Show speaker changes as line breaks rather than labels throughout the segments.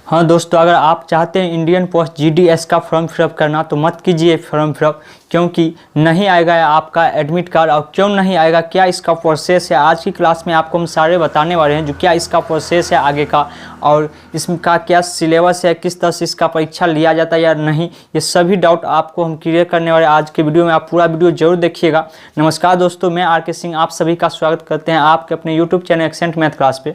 हाँ दोस्तों, अगर आप चाहते हैं इंडियन पोस्ट जीडीएस का फॉर्म फिलअप करना तो मत कीजिए फॉर्म फिलअप, क्योंकि नहीं आएगा आपका एडमिट कार्ड। और क्यों नहीं आएगा, क्या इसका प्रोसेस है, आज की क्लास में आपको हम सारे बताने वाले हैं। जो क्या इसका प्रोसेस है आगे का, और इसका क्या सिलेबस है, किस तरह से इसका परीक्षा लिया जाता है या नहीं, ये सभी डाउट आपको हम क्लियर करने वाले आज के वीडियो में। आप पूरा वीडियो जरूर देखिएगा। नमस्कार दोस्तों, मैं आर के सिंह आप सभी का स्वागत करते हैं आपके अपने YouTube channel accent math class पे।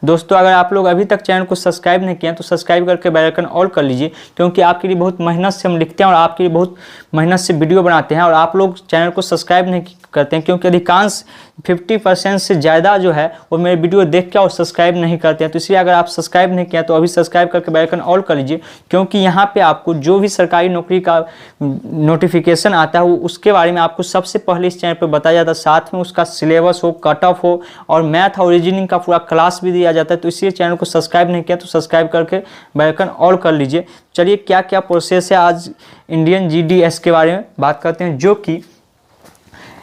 दोस्तों, अगर आप लोग अभी तक चैनल को सब्सक्राइब नहीं किए हैं तो सब्सक्राइब करके बेल आइकन ऑल कर लीजिए, क्योंकि आपके लिए बहुत मेहनत से हम लिखते हैं और आपके लिए बहुत मेहनत से वीडियो बनाते हैं। और आप लोग चैनल को सब्सक्राइब नहीं करते हैं, क्योंकि अधिकांश 50% से ज़्यादा जो है वो मेरे वीडियो देख के और सब्सक्राइब नहीं करते हैं। तो इसलिए अगर आप सब्सक्राइब नहीं किया तो अभी सब्सक्राइब करके बेल आइकन ऑल कर लीजिए, क्योंकि यहाँ पे आपको जो भी सरकारी नौकरी का नोटिफिकेशन आता है वो उसके बारे में आपको सबसे पहले इस चैनल पर बताया जाता है। साथ में उसका सिलेबस हो, कट ऑफ हो और मैथ और रीजनिंग का पूरा क्लास भी दिया जाता है। तो इसलिए चैनल को सब्सक्राइब नहीं किया तो सब्सक्राइब करके बेल आइकन ऑल कर लीजिए। चलिए, क्या क्या प्रोसेस है आज इंडियन जीडीएस के बारे में बात करते हैं। जो कि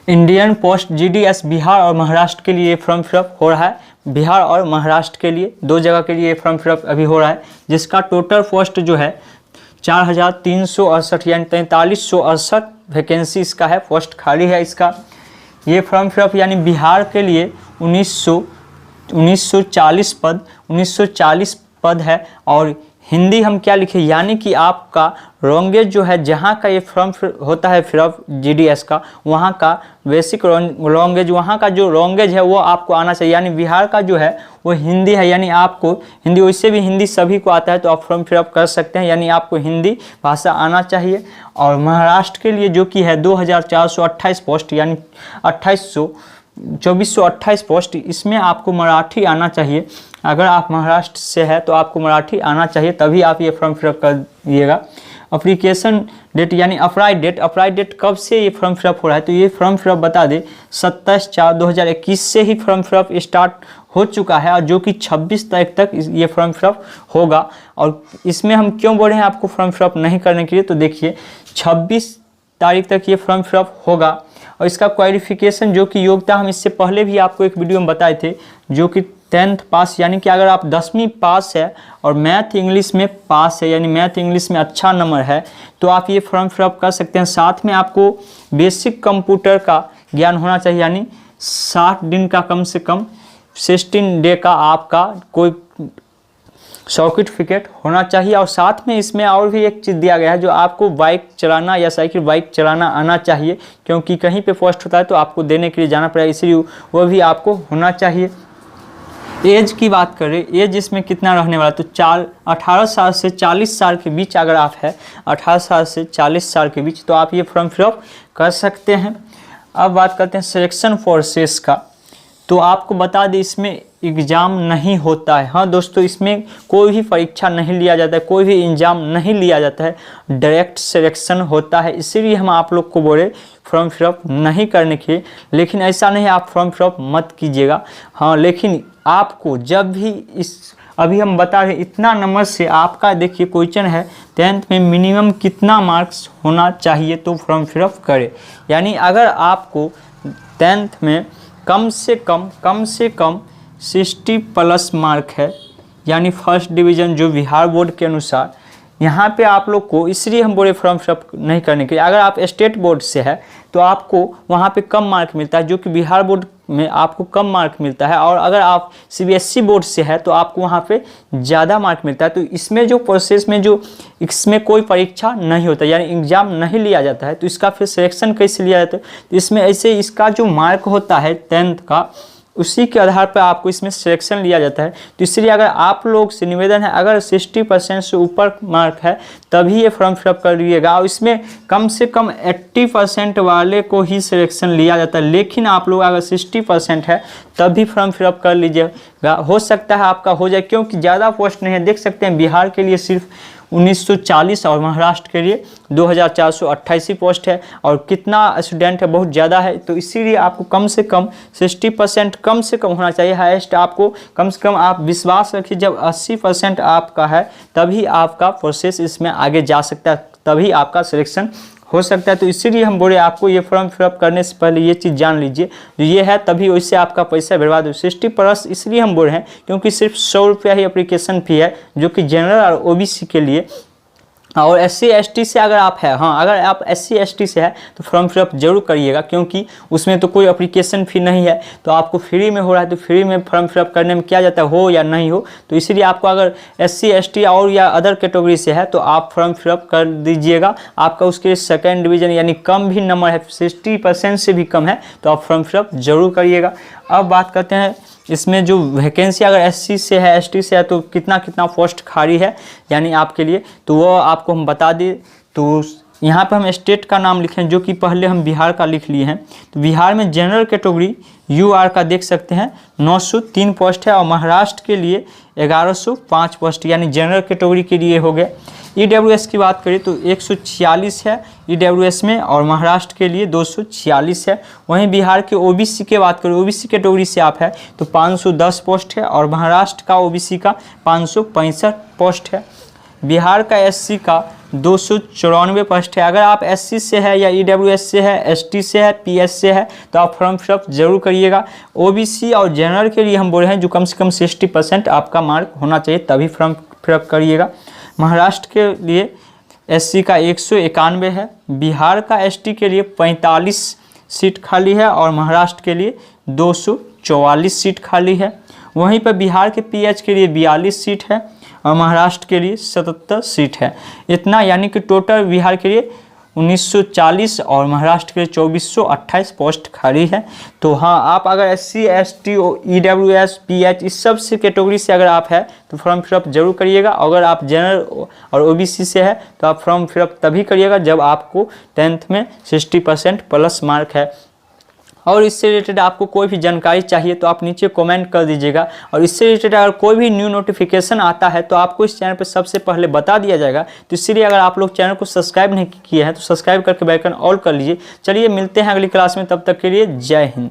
इंडियन पोस्ट जीडीएस बिहार और महाराष्ट्र के लिए फॉर्म फिलअप हो रहा है। बिहार और महाराष्ट्र के लिए दो जगह के लिए फॉर्म फिलअप अभी हो रहा है, जिसका टोटल पोस्ट जो है 4368 यानी 4368 वैकेंसी इसका है, पोस्ट खाली है इसका। ये फॉर्म फिलअप यानी बिहार के लिए 1940 पद है। और हिंदी हम क्या लिखे, यानी कि आपका लैंग्वेज जो है जहाँ का ये फॉर्म होता है फिलअप जीडीएस का, वहाँ का बेसिक लैंग्वेज, वहाँ का जो लैंग्वेज है वो आपको आना चाहिए। यानी बिहार का जो है वो हिंदी है, यानी आपको हिंदी, वैसे भी हिंदी सभी को आता है तो आप फॉर्म फिलअप कर सकते हैं, यानी आपको हिंदी भाषा आना चाहिए। और महाराष्ट्र के लिए जो कि है 2428 पोस्ट यानी 2428 पोस्ट, इसमें आपको मराठी आना चाहिए। अगर आप महाराष्ट्र से है तो आपको मराठी आना चाहिए, तभी आप ये फॉर्म फिलअप कर दिएगा। एप्लीकेशन डेट यानी अप्लाई डेट कब से ये फॉर्म फिलअप हो रहा है, तो ये फॉर्म फिलअप बता दें 27/4/2021 से ही फॉर्म फिलअप स्टार्ट हो चुका है, और जो कि 26 तारीख तक ये फॉर्म फिलअप होगा। और इसमें हम क्यों बोल रहे हैं आपको फॉर्म फिलअप नहीं करने के लिए, तो देखिए 26 तारीख तक ये फॉर्म फिलअप होगा। और इसका क्वालिफिकेशन जो कि योग्यता हम इससे पहले भी आपको एक वीडियो में बताए थे, जो कि 10th पास, यानी कि अगर आप 10वीं पास है और मैथ इंग्लिश में पास है, यानी मैथ इंग्लिश में अच्छा नंबर है, तो आप ये फॉर्म फिलअप कर सकते हैं। साथ में आपको बेसिक कंप्यूटर का ज्ञान होना चाहिए, यानी 60 दिन का कम से कम 16 डे का आपका कोई सर्टिफिकेट होना चाहिए। और साथ में इसमें और भी एक चीज़ दिया गया है, जो आपको बाइक चलाना या साइकिल बाइक चलाना आना चाहिए, क्योंकि कहीं पे पोस्ट होता है तो आपको देने के लिए जाना पड़ेगा, इसलिए वो भी आपको होना चाहिए। एज की बात करें, एज इसमें कितना रहने वाला, तो 18 साल से 40 साल के बीच अगर आप है 18 साल से 40 साल के बीच, तो आप ये फॉर्म फिलअप कर सकते हैं। अब बात करते हैं सिलेक्शन प्रोसेस का, तो आपको बता दें इसमें एग्ज़ाम नहीं होता है। हाँ दोस्तों, इसमें कोई भी परीक्षा नहीं लिया जाता है, कोई भी एग्ज़ाम नहीं लिया जाता है, डायरेक्ट सिलेक्शन होता है। इसीलिए हम आप लोग को बोले फॉर्म फिलअप नहीं करने के, लेकिन ऐसा नहीं आप फॉर्म फिलअप मत कीजिएगा। हाँ, लेकिन आपको जब भी अभी हम बता रहे इतना नंबर से आपका, देखिए क्वेश्चन है 10th में मिनिमम कितना मार्क्स होना चाहिए तो फॉर्म फिलअप करें। यानी अगर आपको 10th में कम से कम 60+ मार्क है, यानी फर्स्ट डिवीज़न जो बिहार बोर्ड के अनुसार, यहाँ पे आप लोग को, इसलिए हम बोले फॉर्म फिलअप नहीं करने के लिए। अगर आप स्टेट बोर्ड से है तो आपको वहाँ पे कम मार्क मिलता है, जो कि बिहार बोर्ड में आपको कम मार्क मिलता है। और अगर आप सीबीएसई बोर्ड से है तो आपको वहाँ पे ज़्यादा मार्क मिलता है। तो इसमें जो प्रोसेस में जो इसमें कोई परीक्षा नहीं होता, यानी एग्ज़ाम नहीं लिया जाता है, तो इसका फिर सिलेक्शन कैसे लिया जाता है, तो इसमें ऐसे इसका जो मार्क होता है 10th का, उसी के आधार पर आपको इसमें सिलेक्शन लिया जाता है। तो इसलिए अगर आप लोग से निवेदन है, अगर 60% से ऊपर मार्क है तभी ये फॉर्म फिलअप कर लीजिएगा। और इसमें कम से कम 80% वाले को ही सिलेक्शन लिया जाता है, लेकिन आप लोग अगर 60% है तभी फॉर्म फिलअप कर लीजिएगा। हो सकता है आपका हो जाए, क्योंकि ज़्यादा पोस्ट नहीं है। देख सकते हैं बिहार के लिए सिर्फ 1940 और महाराष्ट्र के लिए 2428 पोस्ट है, और कितना स्टूडेंट है, बहुत ज़्यादा है। तो इसीलिए आपको कम से कम 60% कम से कम होना चाहिए। हाईएस्ट आपको कम से कम, आप विश्वास रखिए, जब 80% आपका है तभी आपका प्रोसेस इसमें आगे जा सकता है, तभी आपका सिलेक्शन हो सकता है। तो इसीलिए हम बोले आपको ये फॉर्म फिलअप करने से पहले ये चीज़ जान लीजिए, जो ये है तभी वैसे आपका पैसा बर्बाद हो। 60+ इसलिए हम बोल रहे हैं क्योंकि सिर्फ 100 रुपया ही एप्लीकेशन फ़ी है, जो कि जनरल और OBC के लिए। और SC ST से अगर आप है, हाँ अगर आप SC ST से है तो फॉर्म फिलअप जरूर करिएगा, क्योंकि उसमें तो कोई एप्लीकेशन फ़ी नहीं है, तो आपको फ्री में हो रहा है। तो फ्री में फॉर्म फिलअप करने में क्या जाता है, हो या नहीं हो। तो इसीलिए आपको अगर SC ST और या अदर कैटेगरी से है तो आप फॉर्म फिलअप कर दीजिएगा। आपका उसके सेकेंड डिवीज़न यानी कम भी नंबर है, 60% से भी कम है, तो आप फॉर्म फिलअप जरूर करिएगा। अब बात करते हैं इसमें जो वैकेंसी अगर SC से है ST से है तो कितना पोस्ट खाली है यानी आपके लिए, तो वो आपको हम बता दें। तो यहाँ पर हम स्टेट का नाम लिखें, जो कि पहले हम बिहार का लिख लिए हैं। तो बिहार में जनरल कैटेगरी UR का देख सकते हैं 903 पोस्ट है, और महाराष्ट्र के लिए 1105 पोस्ट यानी जनरल कैटेगरी के लिए हो गए। EWS की बात करें तो 146 है EWS में, और महाराष्ट्र के लिए 246 है। वहीं बिहार के OBC की बात करें, OBC कैटेगरी से आप है तो 510 पोस्ट है, और महाराष्ट्र का OBC का 565 पोस्ट है। बिहार का SC का 294 पोस्ट है। अगर आप SC से है या EWS से है, ST से है, PS से है तो आप फॉर्म फिलअप जरूर करिएगा। OBC और जनरल के लिए हम बोल रहे हैं जो कम से कम 60% आपका मार्क होना चाहिए, तभी फॉर्म फिलअप करिएगा। महाराष्ट्र के लिए SC का 191 है, बिहार का ST के लिए 45 सीट खाली है, और महाराष्ट्र के लिए 244 सीट खाली है। वहीं पर बिहार के PH के लिए 42 सीट है, और महाराष्ट्र के लिए 77 सीट है। इतना यानी कि टोटल बिहार के लिए 1940 और महाराष्ट्र के लिए 2428 पोस्ट खाली है। तो हाँ, आप अगर SC ST EWS PH इस सब से कैटेगरी से अगर आप है तो फॉर्म फिलअप जरूर करिएगा। अगर आप जनरल और OBC से है तो आप फॉर्म फिलअप तभी करिएगा जब आपको 10th में 60% प्लस मार्क है। और इससे रिलेटेड आपको कोई भी जानकारी चाहिए तो आप नीचे कमेंट कर दीजिएगा, और इससे रिलेटेड अगर कोई भी न्यू नोटिफिकेशन आता है तो आपको इस चैनल पर सबसे पहले बता दिया जाएगा। तो इसीलिए अगर आप लोग चैनल को सब्सक्राइब नहीं किए हैं तो सब्सक्राइब करके बेल आइकन ऑल कर लीजिए। चलिए मिलते हैं अगली क्लास में, तब तक के लिए जय हिंद।